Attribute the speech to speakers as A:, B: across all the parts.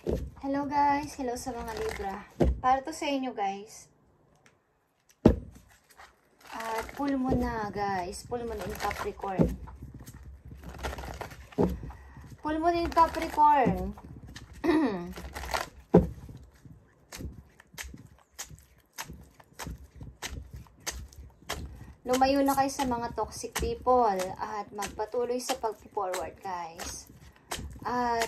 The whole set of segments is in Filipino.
A: Hello guys, hello sa mga Libra. Para to sa inyo guys. At full moon na guys, full moon in Capricorn. Full moon in Capricorn. Lumayo na kayo sa mga toxic people at magpatuloy sa pag-forward guys. At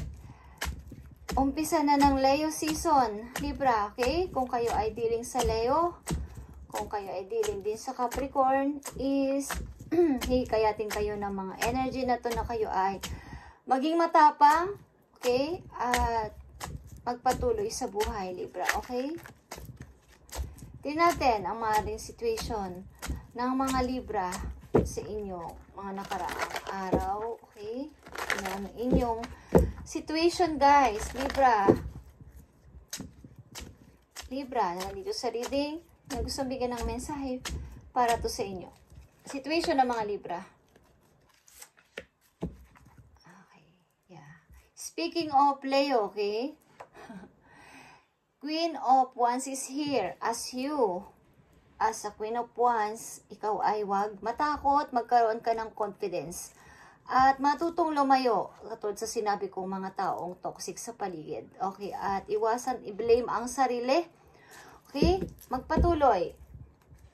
A: umpisa na ng Leo season, Libra, okay? Kung kayo ay dealing sa Leo, kung kayo ay dealing din sa Capricorn, is hikayatin kayo ng mga energy na to na kayo ay maging matapang, okay? At magpatuloy sa buhay, Libra, okay? Tingnan natin ang maaaring situation ng mga Libra sa inyo, mga nakaraang araw, okay? Ng inyong situation, guys. Libra. Libra, nandito sa reading, na gusto bigyan ng mensahe para to sa inyo. Situation ng mga Libra. Okay, yeah. Speaking of Leo, okay? Queen of Wands is here as you. As a Queen of Wands, ikaw ay wag matakot, magkaroon ka ng confidence. At matutong lumayo, katulad sa sinabi ko, mga taong toxic sa paligid. Okay, at iwasan i-blame ang sarili. Okay, magpatuloy.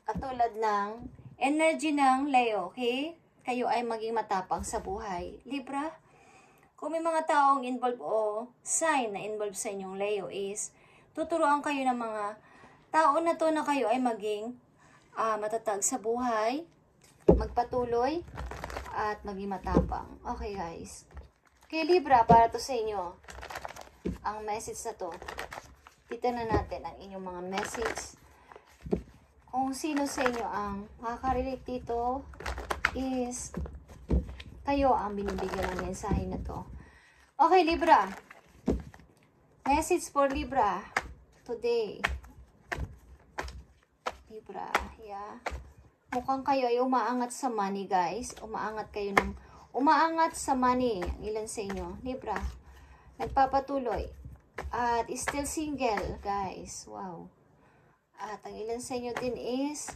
A: Katulad ng energy ng Leo, okay? Kayo ay maging matapang sa buhay. Libra, kung may mga taong involved o sign na involved sa inyong Leo is, tuturuan kayo ng mga tao na to na kayo ay maging matatag sa buhay, magpatuloy, at maging matapang. Okay guys. Kay Libra, para to sa inyo, ang message na to. Titignan natin ang inyong mga message. Kung sino sa inyo ang makaka-relate dito is kayo ang binibigyan ng mensahe na to. Okay Libra. Message for Libra today. Libra, yeah. Mukhang kayo ay umaangat sa money, guys. Umaangat sa money. Ang ilan sa inyo? Libra. Nagpapatuloy. At still single, guys. Wow. At ang ilan sa inyo din is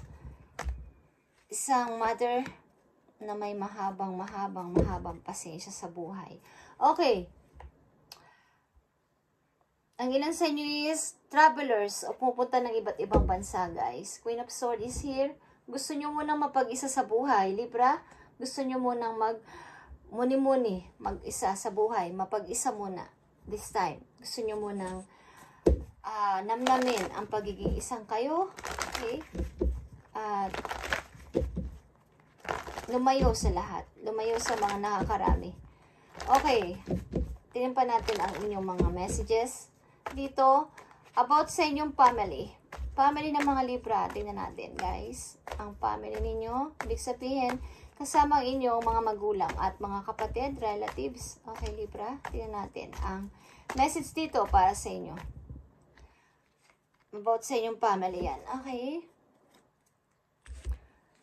A: isang mother na may mahabang pasensya sa buhay. Okay. Ang ilan sa inyo is travelers o pupunta ng iba't ibang bansa, guys. Queen of Swords is here. Gusto nyo munang mapag-isa sa buhay, Libra. Gusto nyo munang muni-muni, mag-isa sa buhay. Mapag-isa muna this time. Gusto nyo munang namnamin ang pagiging isang kayo. Okay? At lumayo sa lahat. Lumayo sa mga nakakarami. Okay. Tingnan pa natin ang inyong mga messages dito about sa inyong family. Family ng mga Libra, tingnan natin guys. Ang family ninyo, ibig sabihin, kasama ang inyong mga magulang at mga kapatid, relatives. Okay Libra, tingnan natin ang message dito para sa inyo. About sa inyong family yan. Okay.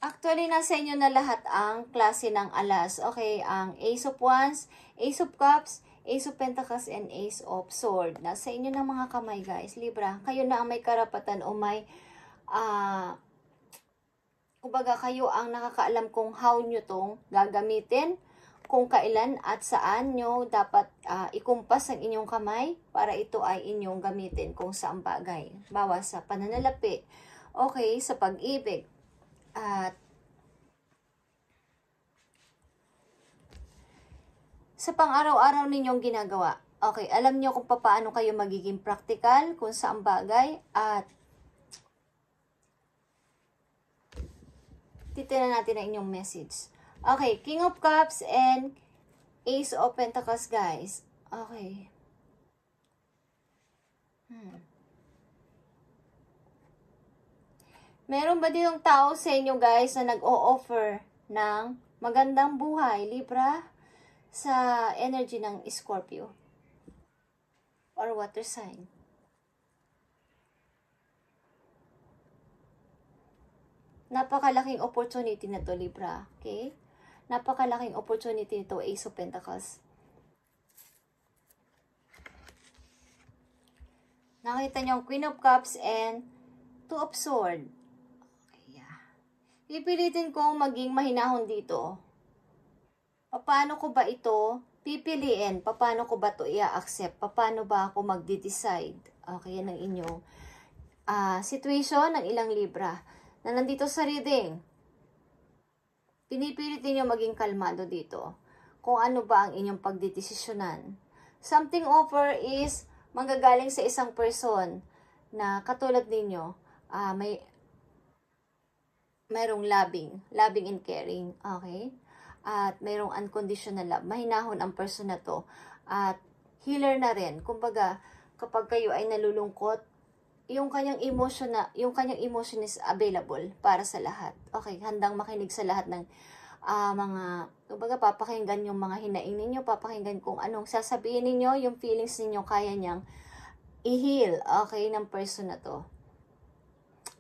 A: Actually, nasa inyo na lahat ang klase ng alas. Okay, ang Ace of Wands, Ace of Cups, Ace of Pentacles, and Ace of Swords. Nasa inyo ng mga kamay, guys. Libra, kayo na ang may karapatan o may, kumbaga kayo ang nakakaalam kung how nyo tong gagamitin, kung kailan at saan nyo dapat ikumpas ang inyong kamay para ito ay inyong gamitin kung saan bagay. Bawa sa pananalapi, okay, sa pag-ibig, at sa pang-araw-araw ninyong ginagawa. Okay, alam nyo kung paano kayo magiging practical, kung saan bagay, at titignan natin ang inyong message. Okay, King of Cups and Ace of Pentacles, guys. Okay. Meron ba ditong tao sa inyo, guys, na nag-o-offer ng magandang buhay, Libra, sa energy ng Scorpio or water sign? Napakalaking opportunity na to, Libra. Okay? Napakalaking opportunity nito, Ace of Pentacles. Nakita niyo ang Queen of Cups and Two of Swords. Okay, yeah. Pipilitin kong maging mahinahon dito. Paano ko ba ito pipiliin? Paano ko ba ito i-accept? Paano ba ako magde-decide? Okay, yan ang inyong situation ng ilang Libra na nandito sa reading. Pinipilit niyo maging kalmado dito. Kung ano ba ang inyong pagdedesisyonan. Something offer is manggagaling sa isang person na katulad ninyo, mayroong loving and caring, okay? At mayroong unconditional love. Mahinahon ang person na to. At healer na rin. Kumbaga, kapag kayo ay nalulungkot, yung kanyang emotion is available para sa lahat. Okay, handang makinig sa lahat ng kumbaga papakinggan yung mga hinaing ninyo, papakinggan kung anong sasabihin ninyo, yung feelings ninyo kaya niyang i-heal, okay, ng person na to.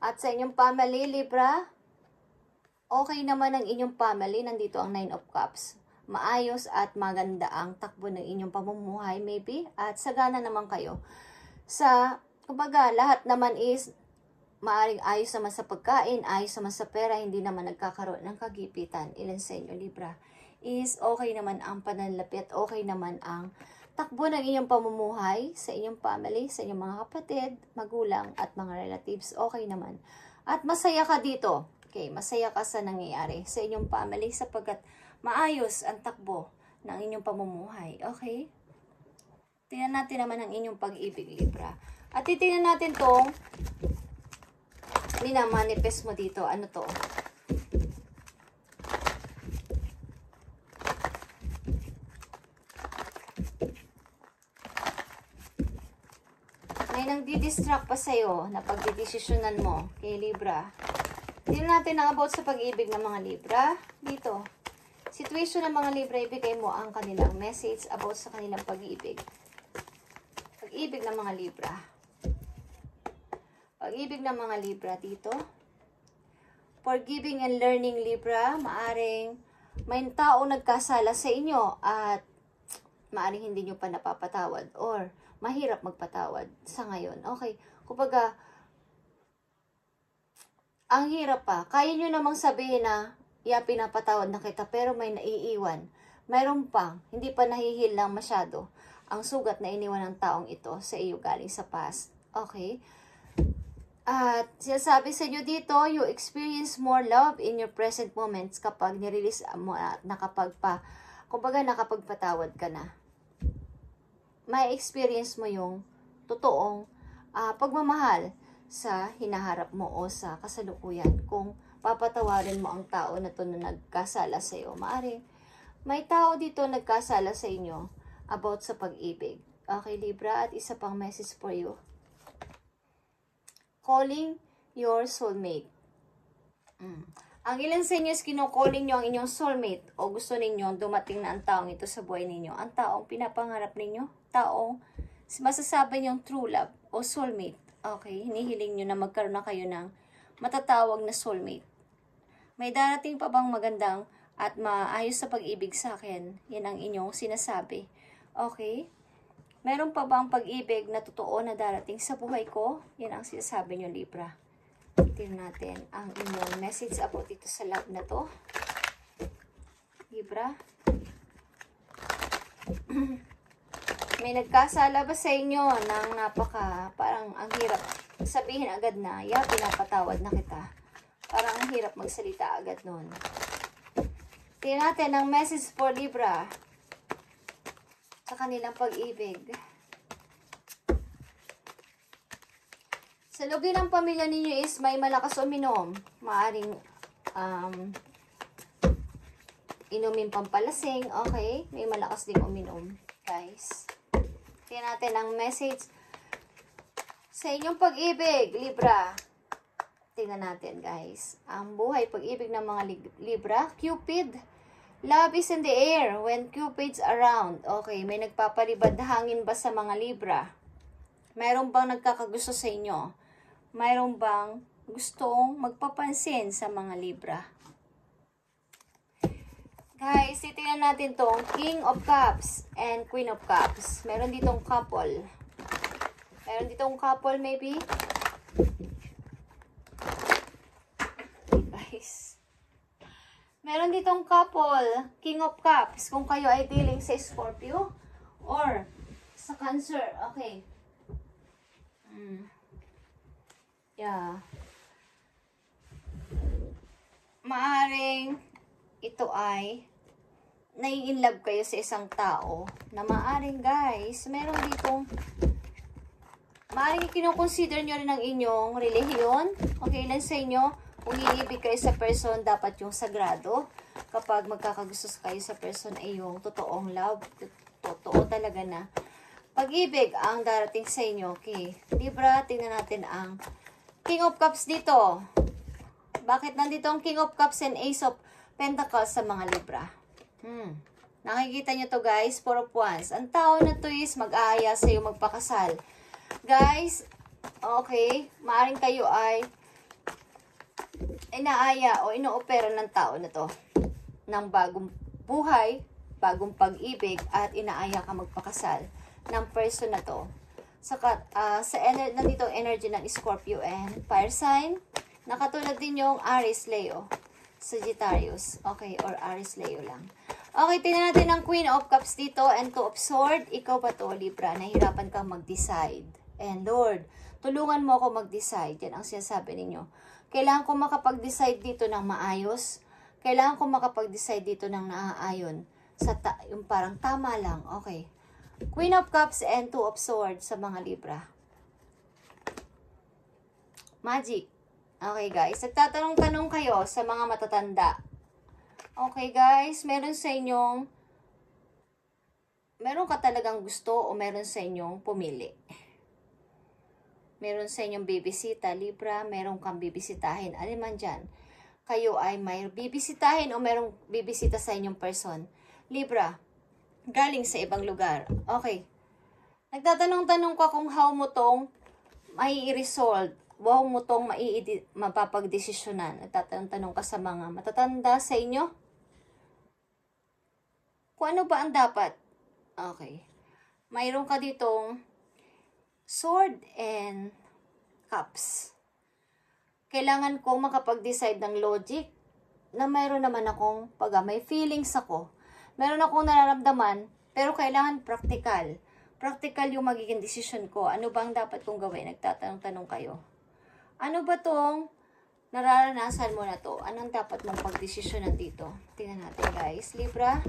A: At sa inyong family, Libra, okay naman ang inyong family, nandito ang 9 of Cups. Maayos at maganda ang takbo ng inyong pamumuhay, maybe, at sagana naman kayo. Kumbaga, lahat naman is maaring ayos naman sa pagkain, ayos naman sa pera, hindi naman nagkakaroon ng kagipitan. Ilan sa inyo, Libra, is okay naman ang pananalapi at okay naman ang takbo ng inyong pamumuhay sa inyong family, sa inyong mga kapatid, magulang, at mga relatives, okay naman. At masaya ka dito. Okay, masaya ka sa nangyayari sa inyong family sapagkat maayos ang takbo ng inyong pamumuhay. Okay? Tingnan natin naman ang inyong pag-ibig, Libra. At titingnan natin tong minamanifest mo dito. Ano to? May nang-distract pa sa'yo na pagdidesisyonan mo kay Libra. Tingnan natin ang about sa pag-ibig ng mga Libra. Dito. Situation ng mga Libra, ibigay mo ang kanilang message about sa kanilang pag-ibig. Pag-ibig ng mga Libra. Pag-ibig ng mga Libra dito. Forgiving and learning, Libra. Maaring may tao nagkasala sa inyo at maaring hindi nyo pa napapatawad or mahirap magpatawad sa ngayon. Okay. Kumbaga, ang hirap pa. Kaya nyo namang sabihin na, pinapatawad na kita, pero may naiiwan. Mayroon pang, hindi pa nahihil lang masyado ang sugat na iniwan ng taong ito sa iyo galing sa past. Okay? At sinasabi sa inyo dito, you experience more love in your present moments kapag nirelease mo at kumbaga nakapagpatawad ka na. May experience mo yung totoong pagmamahal sa hinaharap mo o sa kasalukuyan. Kung papatawarin mo ang tao na to na nagkasala sa iyo, maaring may tao dito nagkasala sa inyo about sa pag-ibig. Okay, Libra, at isa pang message for you. Calling your soulmate. Ang ilan sa inyo is kinukalling nyo ang inyong soulmate o gusto ninyo dumating na ang taong ito sa buhay ninyo. Ang taong pinapangarap ninyo, taong masasabi nyong true love o soulmate. Okay, hinihiling nyo na magkaroon na kayo ng matatawag na soulmate. May darating pa bang magandang at maayos sa pag-ibig sa akin? Yan ang inyong sinasabi. Okay? Meron pa bang pag-ibig na totoo na darating sa buhay ko? Yan ang sinasabi nyo, Libra. Tingnan natin ang inyong message about dito sa love na to. Libra. May nagkasala ba sa inyo ng parang ang hirap sabihin agad na, pinapatawad na kita. Parang ang hirap magsalita agad nun. Tingnan natin ang message for Libra sa kanilang pag-ibig. Sa loob ng pamilya ninyo is may malakas uminom. Maaring inumin pampalasing. Okay? May malakas ding uminom. Guys. Tingnan natin ang message sa inyong pag-ibig, Libra. Tingnan natin, guys. Ang buhay, pag-ibig ng mga Libra. Cupid. Love is in the air when Cupid's around. Okay, may nagpapalibad hangin ba sa mga Libra? Mayroon bang nagkakagusto sa inyo? Mayroon bang gustong magpapansin sa mga Libra? Guys, titingnan natin tong King of Cups and Queen of Cups. Meron ditong couple. Meron ditong couple maybe. Guys. Meron ditong couple, King of Cups, kung kayo ay dealing sa Scorpio or sa Cancer. Okay. Yeah. Maaring ito ay nai-inlove kayo sa isang tao na maaring guys, meron ditong maaring kinoconsider nyo rin ang inyong relihiyon. Okay lang sa inyo. Kung iibig kayo sa person, dapat yung sagrado. Kapag magkakagusto kayo sa person ay yung totoong love. Totoo talaga na pag-ibig ang darating sa inyo. Okay. Libra, tingnan natin ang King of Cups dito. Bakit nandito ang King of Cups and Ace of Pentacles sa mga Libra? Nakikita nyo to guys, 4 of Wands. Ang tao na to is mag-aaya sa iyo magpakasal. Guys, okay, maaring kayo ay inaaya o inoopera ng tao na to ng bagong buhay, bagong pag-ibig at inaaya ka magpakasal ng person na to. Nandito ang energy ng Scorpio and Fire sign. Nakatulad din yung Aries, Leo, Sagittarius. Okay, or Aries, Leo lang. Okay, tingnan natin ang Queen of Cups dito and Two of Swords. Ikaw ba to, Libra? Nahirapan kang mag-decide. And Lord, tulungan mo ako mag-decide. Yan ang sinasabi ninyo. Kailangan ko makapag-decide dito ng maayos. Kailangan ko makapag-decide dito ng naaayon. Yung parang tama lang. Okay. Queen of Cups and Two of Swords sa mga Libra. Magic. Okay guys, nagtatanong-tanong kayo sa mga matatanda. Okay guys, meron ka talagang gusto o meron sa inyong pumili. Meron sa inyong bibisita, Libra, meron kang bibisitahin. Alin man dyan, kayo ay may bibisitahin o merong bibisita sa inyong person. Libra, galing sa ibang lugar. Okay. Nagtatanong-tanong ka kung how mo tong mai-resolve. Wow mo tong mapapagdesisyonan. Nagtatanong ka sa mga matatanda sa inyo. Kung ano ba ang dapat. Okay. Mayroon ka ditong Sword and Cups. Kailangan kong makapag-decide ng logic na mayroon naman akong may feelings ako. Meron akong nararamdaman, pero kailangan practical. Practical yung magiging decision ko. Ano bang dapat kong gawin? Nagtatanong-tanong kayo. Ano ba tong nararanasan mo na to? Anong dapat mong pagdesisyonan dito? Tingnan natin guys. Libra.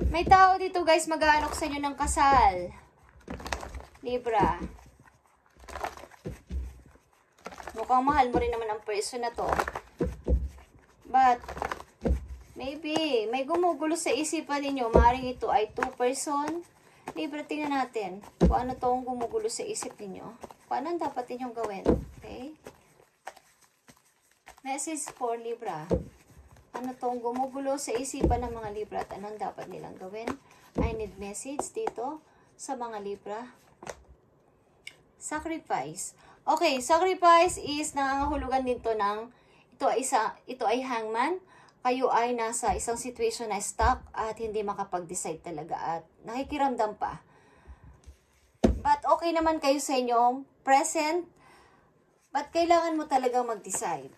A: May tao dito guys mag-aanok sa inyo ng kasal. Libra. Mukhang mahal mo rin naman ang person na to. But, maybe, may gumugulo sa isipan ninyo. Maaaring ito ay 2 person. Libra, tingnan natin kung ano tong gumugulo sa isip ninyo. Kung anong dapat ninyong gawin. Okay? Message for Libra. Ano tong gumugulo sa isipan ng mga Libra at anong dapat nilang gawin? I need message dito sa mga Libra. Sacrifice. Okay, sacrifice is nangangahulugan dito ng ito ay hangman. Kayo ay nasa isang situation na stuck at hindi makapag-decide talaga at nakikiramdam pa. But okay naman kayo sa inyong present, but kailangan mo talagang mag-decide.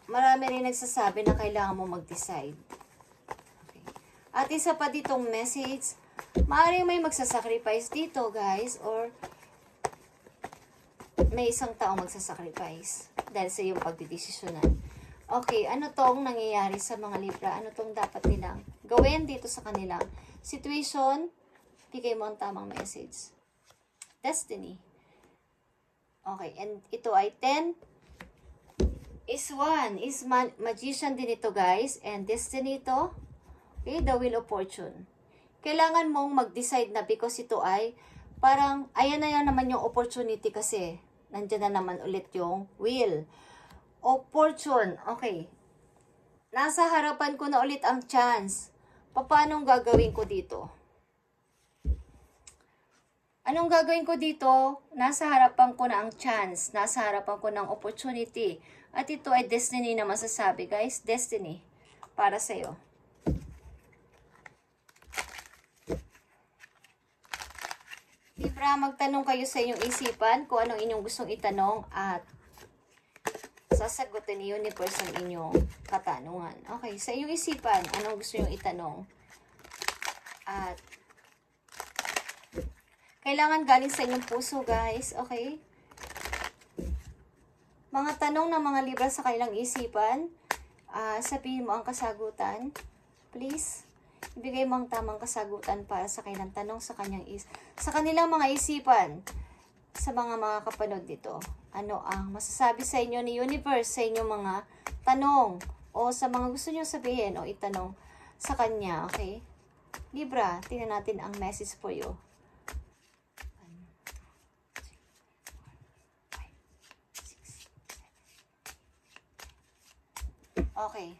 A: Marami rin nagsasabi na kailangan mo mag-decide. Okay. At isa pa ditong message, maaaring may magsasacrifice dito guys, or may isang tao magsasacrifice dahil sa iyong pagdidesisyonan. Okay, ano tong nangyayari sa mga Libra? Ano tong dapat nilang gawin dito sa kanilang situation? Bigay mo ang tamang message. Destiny. Okay, and ito ay 10 is 1. Is magician din ito guys. And destiny ito. Okay, the wheel of fortune. Kailangan mong mag-decide na because ito ay parang, ayan na yan naman yung opportunity kasi. Nandiyan na naman ulit yung wheel of fortune. Okay. Nasa harapan ko na ulit ang chance. Paano gagawin ko dito? Anong gagawin ko dito? Nasa harapan ko na ang chance. Nasa harapan ko ng opportunity. At ito ay destiny na masasabi, guys. Destiny. Para sa'yo. Libra, magtanong kayo sa inyong isipan kung anong inyong gustong itanong at sasagutin ni Universe ang inyong katanungan. Okay, sa inyong isipan, anong gusto nyo itanong? At kailangan galing sa inyong puso, guys. Okay? Mga tanong ng mga Libra sa kanilang isipan, sabihin mo ang kasagutan. Please, ibigay mo ang tamang kasagutan para sa kanilang tanong sa kanilang mga isipan. Sa mga kapanood dito, ano ang masasabi sa inyo ni Universe sa inyong mga tanong o sa mga gusto nyo sabihin o itanong sa kanya, okay? Libra, tingnan natin ang message for you. Okay.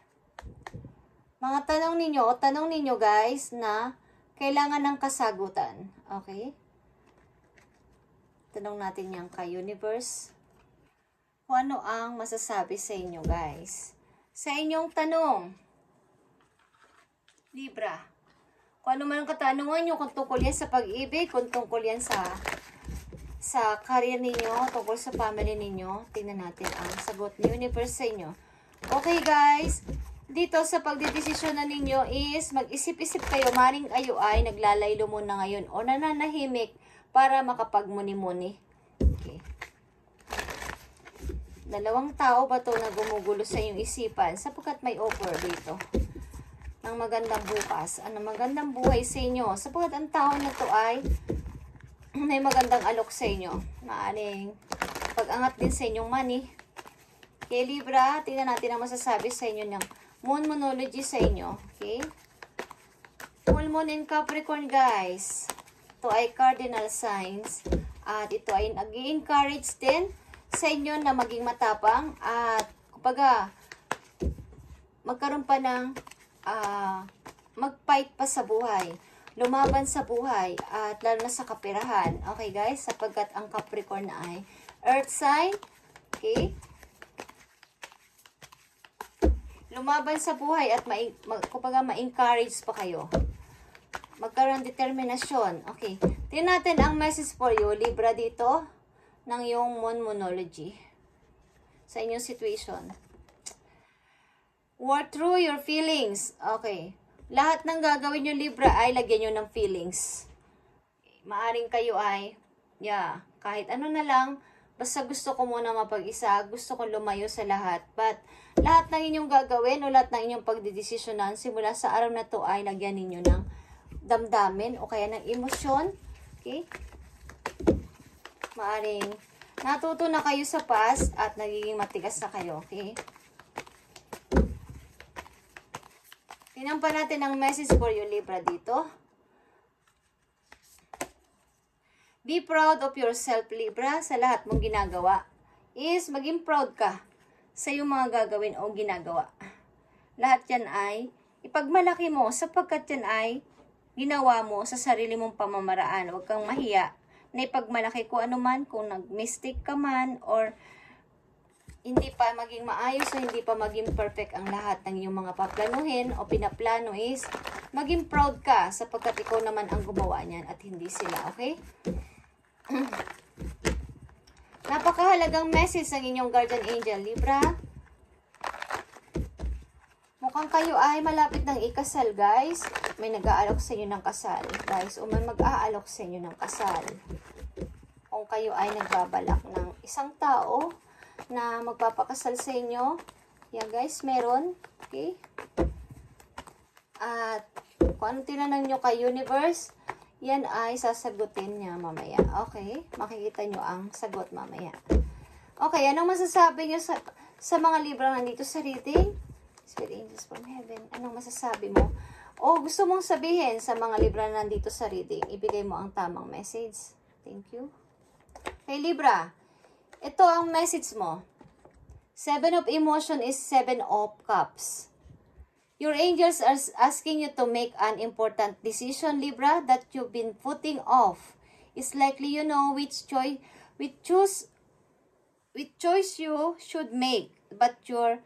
A: Mga tanong ninyo guys na kailangan ng kasagutan. Okay? Tanong natin yan kay Universe. Kung ano ang masasabi sa inyo guys. Sa inyong tanong, Libra, kung ano man ang katanungan nyo, kung tungkol yan sa pag-ibig, kung tungkol yan sa career ninyo, tungkol sa family ninyo, tingnan natin ang sagot ni Universe sa inyo. Okay guys, dito sa pagdidesisyon na ninyo is mag-isip-isip kayo, maring kayo ay naglalaylo muna ngayon o nananahimik para makapagmuni-muni. Okay. Dalawang tao ba to na gumugulo sa inyong isipan sapagkat may offer dito ng magandang bukas, magandang buhay sa inyo sapagkat ang tao na to ay may magandang alok sa inyo. Maaring pag-angat din sa inyong money. Okay, Libra, tingnan natin ang masasabi sa inyo ng Moon-Moonology sa inyo. Okay? Full Moon in Capricorn, guys. Ito ay cardinal signs. At ito ay nag-i-encourage din sa inyo na maging matapang. At kumbaga, magkaroon pa ng mag-fight pa sa buhay. Lumaban sa buhay. At lalo na sa kapirahan. Okay, guys? Sapagkat ang Capricorn ay Earth sign. Okay? Lumaban sa buhay at kumbaga ma-encourage pa kayo. Magkaroon determinasyon. Okay. Tingnan natin ang message for you, Libra, dito ng yung Moon-Moonology sa inyong situation. Work through your feelings. Okay. Lahat ng gagawin nyo, Libra, ay lagyan nyo ng feelings. Maaring kayo ay, kahit ano na lang, basta gusto ko muna mapag-isa, gusto ko lumayo sa lahat. But, lahat ng inyong gagawin o lahat ng inyong pagdidesisyonan, simula sa araw na to ay lagyan ninyo ng damdamin o kaya ng emosyon. Okay? Maaring natuto na kayo sa past at nagiging matigas na kayo. Okay? Tingnan pa natin ang message for you, Libra, dito. Be proud of yourself, Libra, sa lahat mong ginagawa. Is maging proud ka sa iyong mga gagawin o ginagawa. Lahat yan ay ipagmalaki mo sapagkat yan ay ginawa mo sa sarili mong pamamaraan. Huwag kang mahiya na ipagmalaki kung ano man, kung nag-mistake ka man or hindi pa maging maayos o hindi pa maging perfect ang lahat ng iyong mga paplanuhin o pinaplano is maging proud ka sapagkat ikaw naman ang gumawa niyan at hindi sila, okay? Napakahalagang message ng inyong guardian angel, Libra. Mukhang kayo ay malapit ng ikasal, guys. May nag-aalok sa inyo ng kasal, guys. O may mag-aalok sa inyo ng kasal. Kung kayo ay nagbabalak ng isang tao na magpapakasal sa inyo, guys, meron. Okay? At kung ano tinanong nyo kay Universe, yan ay sasagutin niya mamaya. Okay? Makikita nyo ang sagot mamaya. Okay, anong masasabi nyo sa mga Libra nandito sa reading? Spirit Angels from Heaven, anong masasabi mo? O gusto mong sabihin sa mga Libra nandito sa reading, ibigay mo ang tamang message. Thank you. Okay, Libra, ito ang message mo. 7 of Emotion is 7 of Cups. Your angels are asking you to make an important decision, Libra, that you've been putting off. It's likely you know which choice you should make, but you're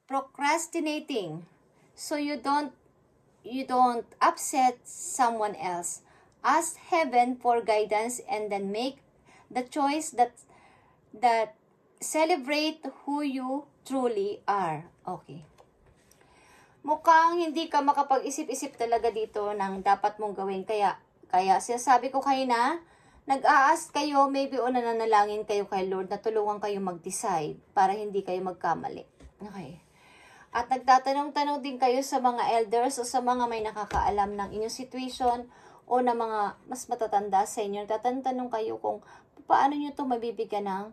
A: procrastinating so you don't upset someone else. ask heaven for guidance, and then make the choice that celebrate who you truly are. Okay. Mukhang hindi ka makapag-isip-isip talaga dito ng dapat mong gawin. Kaya sinasabi ko kayo na, nag-a-ask kayo, maybe o nananalangin kayo kay Lord na tulungan kayo mag-decide para hindi kayo magkamali. Okay. At nagtatanong-tanong din kayo sa mga elders o sa mga may nakakaalam ng inyong situation o na mga mas matatanda sa inyo. Nagtatanong kayo kung paano nyo ito mabibigyan ng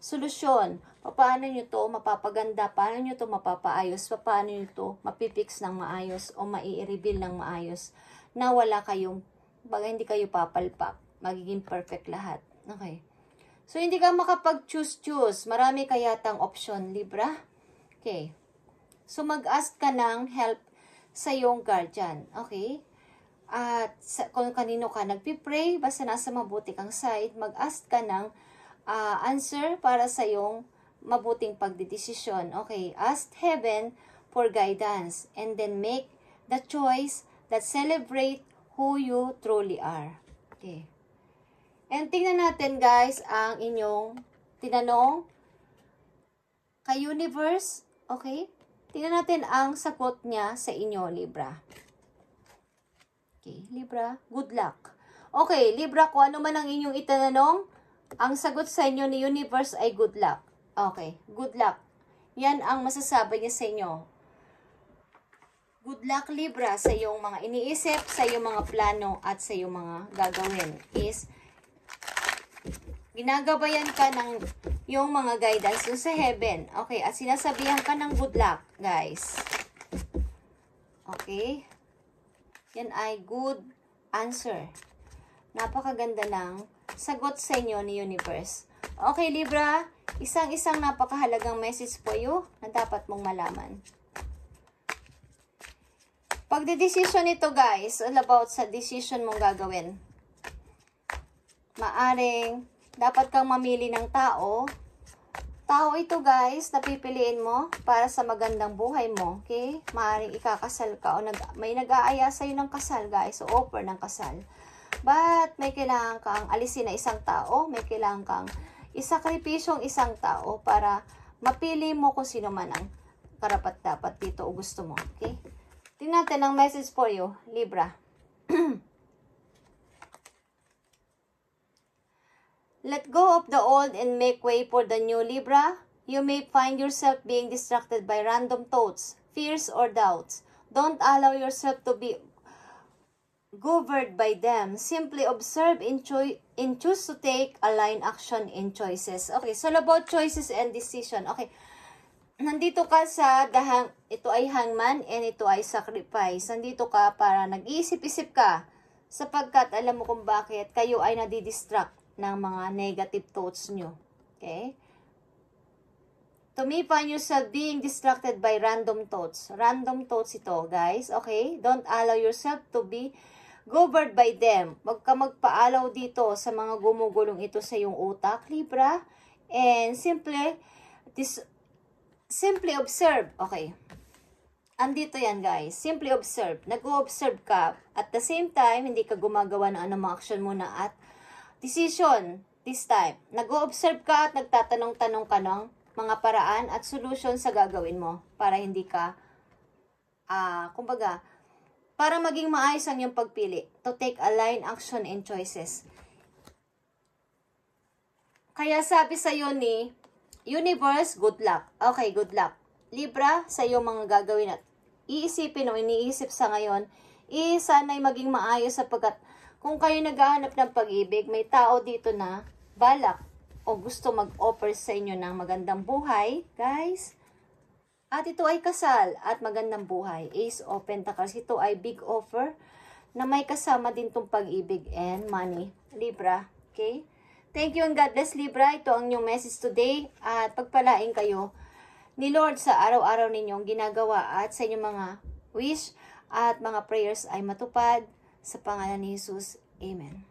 A: solusyon, paano nyo to mapapaganda, paano nyo to mapapaayos, paano nyo to mapipix ng maayos o mai-reveal ng maayos na wala kayong, baga hindi kayo papalpak, magiging perfect lahat. Okay. So, hindi ka makapag-choose. Marami kayatang option, Libra. Okay. So, mag-ask ka ng help sa iyong guardian. Okay. At kung kanino ka nagpipray, basta nasa mabuti kang side, mag-ask ka ng answer para sa iyong mabuting pagdidesisyon. Okay, ask heaven for guidance and then make the choice that celebrate who you truly are. Okay. And tingnan natin guys ang inyong tinanong kay universe. Okay? Tingnan natin ang sagot niya sa inyo, Libra. Okay, Libra, good luck. Okay, Libra, kung ano man ang inyong itanong, ang sagot sa inyo ni universe ay good luck. Okay, good luck. Yan ang masasabi niya sa inyo. Good luck, Libra, sa iyong mga iniisip, sa iyong mga plano, at sa iyong mga gagawin. Is, ginagabayan ka ng yung mga guidance dun sa heaven. Okay, at sinasabihan ka ng good luck, guys. Okay. Yan ay good answer. Napakaganda ng sagot sa inyo ni universe. Okay, Libra, isang napakahalagang message po you na dapat mong malaman. Pagdedesisyon ito, guys, all about sa decision mong gagawin. Maaring dapat kang mamili ng tao. Tao ito, guys, na pipiliin mo para sa magandang buhay mo. Okay? Maaring ikakasal ka o may nag-aaya sa'yo ng kasal, guys. O offer ng kasal. But may kailangan kang alisin na isang tao. May kailangan kang isakripisyong isang tao para mapili mo kung sino man ang karapat-dapat dito o gusto mo. Okay? Tingnan natin ang message for you, Libra. Let go of the old and make way for the new, Libra. You may find yourself being distracted by random thoughts, fears, or doubts. Don't allow yourself to be governed by them. Simply observe and choose to take aligned action in choices. Okay, so about choices and decision. Okay, nandito ka sa ito ay hangman and ito ay sacrifice. Nandito ka para nag-iisip-isip ka sapagkat alam mo kung bakit kayo ay nadidistract ng mga negative thoughts nyo. Okay? To me, find yourself being distracted by random thoughts. Random thoughts ito, guys. Okay? Don't allow yourself to be governed by them. Huwag ka magpaalaw dito sa mga gumugulong ito sa iyong utak, Libra. And simply observe. Okay. Andito yan, guys. Simply observe. Nag-o-observe ka. At the same time, hindi ka gumagawa ng anumang action muna at decision this time. Nag-o-observe ka at nagtatanong-tanong ka ng mga paraan at solution sa gagawin mo para hindi ka, kumbaga, para maging maayos ang iyong pagpili. To take aligned action and choices. Kaya sabi sa iyo ni universe, good luck. Okay, good luck. Libra, sa iyong mga gagawin at iisipin o iniisip sa ngayon, sana'y maging maayos sapagkat kung kayo naghahanap ng pag-ibig, may tao dito na balak o gusto mag-offer sa inyo ng magandang buhay, guys. At ito ay kasal at magandang buhay. Ace of Pentacles, ito ay big offer na may kasama din tong pag-ibig and money. Libra, okay? Thank you and God bless, Libra. Ito ang inyong message today at pagpalain kayo ni Lord sa araw-araw ninyong ginagawa at sa inyong mga wish at mga prayers ay matupad. Sa pangalan ni Jesus, Amen.